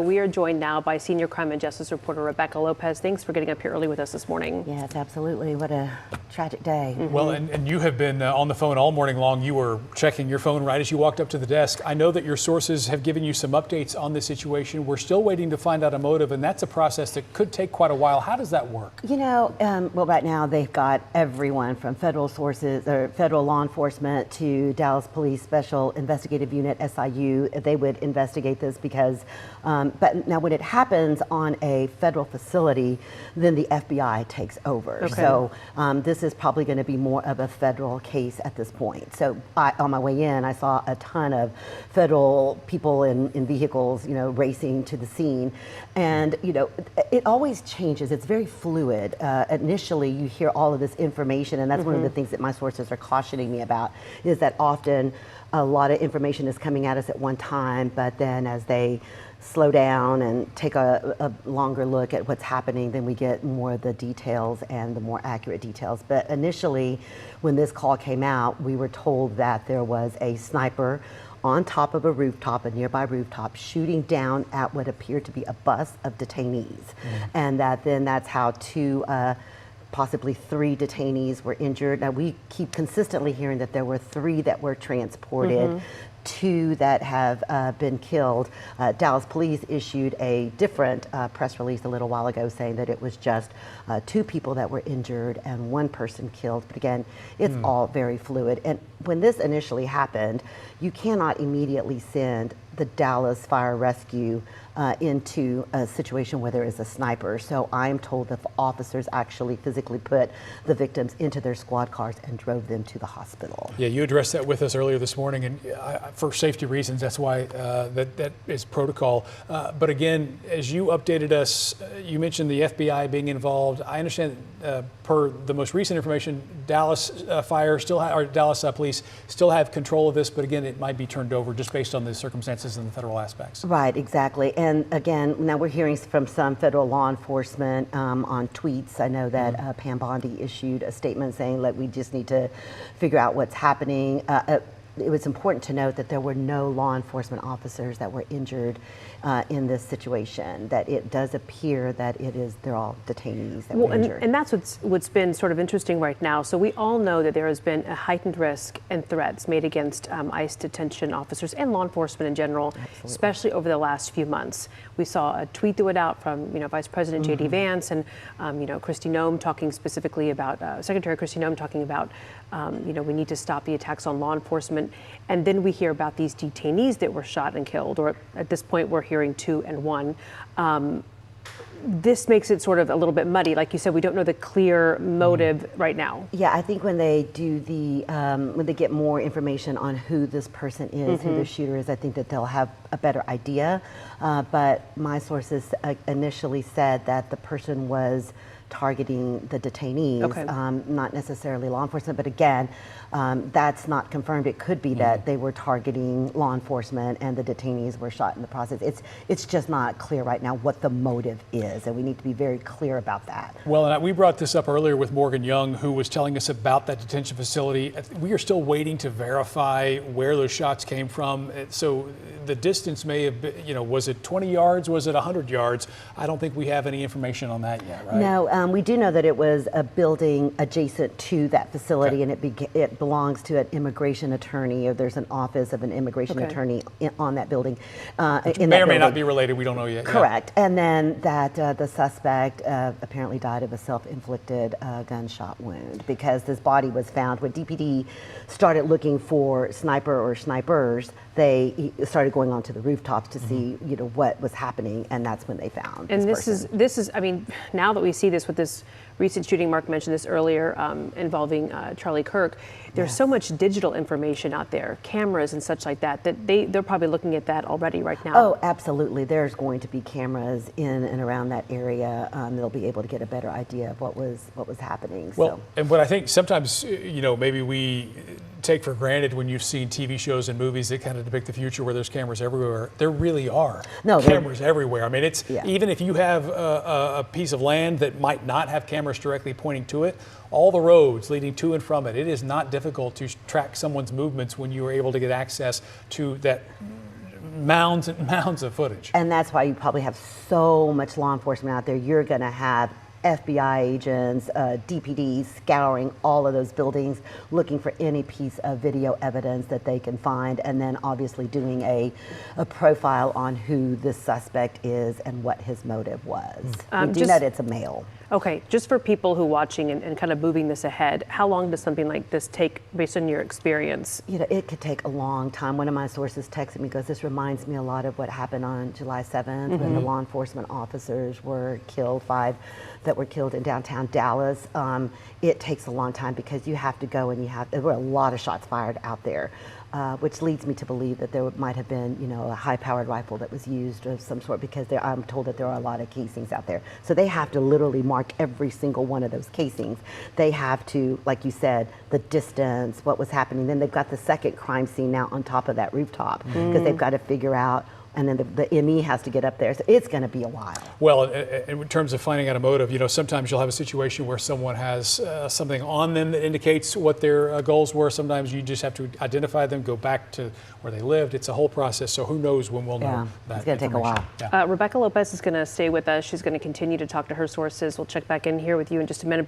We are joined now by senior crime and justice reporter Rebecca Lopez. Thanks for getting up here early with us this morning. Yes, absolutely. What a tragic day. Well, and you have been on the phone all morning long. You were checking your phone right as you walked up to the desk. I know that your sources have given you some updates on this situation. We're still waiting to find out a motive, and that's a process that could take quite a while. How does that work? You know, well, right now they've got everyone from federal sources or federal law enforcement to Dallas Police Special Investigative Unit, SIU. They would investigate this because, but now when it happens on a federal facility, then the FBI takes over. Okay. So this is probably going to be more of a federal case at this point. So on my way in, I saw a ton of federal people in vehicles, you know, racing to the scene. And, you know, it always changes. It's very fluid. Initially, you hear all of this information, and that's one of the things that my sources are cautioning me about, is that often a lot of information is coming at us at one time, but then as they slow down and take a longer look at what's happening, then we get more of the details and the more accurate details. But initially, when this call came out, we were told that there was a sniper on top of a rooftop, a nearby rooftop, shooting down at what appeared to be a bus of detainees. And that then that's how possibly three detainees were injured. Now, we keep consistently hearing that there were three that were transported, two that have been killed. Dallas Police issued a different press release a little while ago saying that it was just two people that were injured and one person killed. But again, it's all very fluid. And when this initially happened, you cannot immediately send the Dallas Fire Rescue into a situation where there is a sniper. So I'm told that officers actually physically put the victims into their squad cars and drove them to the hospital. Yeah, you addressed that with us earlier this morning, and for safety reasons, that's why that is protocol. But again, as you updated us, you mentioned the FBI being involved. I understand per the most recent information, Dallas Dallas Police still have control of this, but again, it might be turned over just based on the circumstances and the federal aspects. Right, exactly. And again, now we're hearing from some federal law enforcement on tweets. I know that Pam Bondi issued a statement saying that we just need to figure out what's happening. It was important to note that there were no law enforcement officers that were injured in this situation, that it does appear that they're all detainees that were injured. And that's what's been sort of interesting right now. So we all know that there has been a heightened risk and threats made against ICE detention officers and law enforcement in general, especially over the last few months. We saw a tweet that went out from Vice President J.D. Vance and Kristi Noem talking specifically about Secretary Kristi Noem talking about we need to stop the attacks on law enforcement. And then we hear about these detainees that were shot and killed, or at this point we're hearing 2 and 1. This makes it sort of a little bit muddy. Like you said, we don't know the clear motive right now. Yeah, I think when they do when they get more information on who this person is, who the shooter is, I think that they'll have a better idea. But my sources initially said that the person was targeting the detainees, not necessarily law enforcement. But again, that's not confirmed. It could be that they were targeting law enforcement and the detainees were shot in the process. It's just not clear right now what the motive is, and we need to be very clear about that. Well, and we brought this up earlier with Morgan Young, who was telling us about that detention facility. We are still waiting to verify where those shots came from. So the distance may have been, was it 20 yards? Was it 100 yards? I don't think we have any information on that yet, right? No, we do know that it was a building adjacent to that facility, and it belongs to an immigration attorney, or there's an office of an immigration attorney on that building. May or may not be related, we don't know yet. Correct. And then that the suspect apparently died of a self-inflicted gunshot wound, because this body was found when DPD started looking for sniper or snipers. They started going onto the rooftops to see, what was happening, and that's when they found this person. This is, I mean, now that we see this with this recent shooting, Mark mentioned this earlier, involving Charlie Kirk, there's so much digital information out there, cameras and such like that, that they're probably looking at that already right now. Oh, absolutely. There's going to be cameras in and around that area. They'll be able to get a better idea of what was happening. Well, and what I think sometimes, maybe we take for granted when you've seen TV shows and movies that kind of depict the future where there's cameras everywhere. There really are cameras everywhere. I mean, it's even if you have a piece of land that might not have cameras directly pointing to it, all the roads leading to and from it, it is not difficult to track someone's movements when you are able to get access to that mounds and mounds of footage. And that's why you probably have so much law enforcement out there. You're going to have FBI agents, DPDs scouring all of those buildings, looking for any piece of video evidence that they can find, and then obviously doing a profile on who this suspect is and what his motive was. We do know that it's a male. Okay, just for people who are watching and kind of moving this ahead, how long does something like this take based on your experience? You know, it could take a long time. One of my sources texted me, goes, this reminds me a lot of what happened on July 7th when the law enforcement officers were killed, 5 that were killed in downtown Dallas. It takes a long time because you have to go and there were a lot of shots fired out there. Which leads me to believe that there might have been, you know, a high-powered rifle that was used of some sort, because I'm told that there are a lot of casings out there. So they have to literally mark every single one of those casings. They have to, like you said, the distance, what was happening. Then they've got the second crime scene now on top of that rooftop, because they've got to figure out, and then the ME has to get up there. So it's going to be a while. Well, in terms of finding out a motive, you know, sometimes you'll have a situation where someone has something on them that indicates what their goals were. Sometimes you just have to identify them, go back to where they lived. It's a whole process. So who knows when we'll know that. It's going to take a while. Rebecca Lopez is going to stay with us. She's going to continue to talk to her sources. We'll check back in here with you in just a minute. But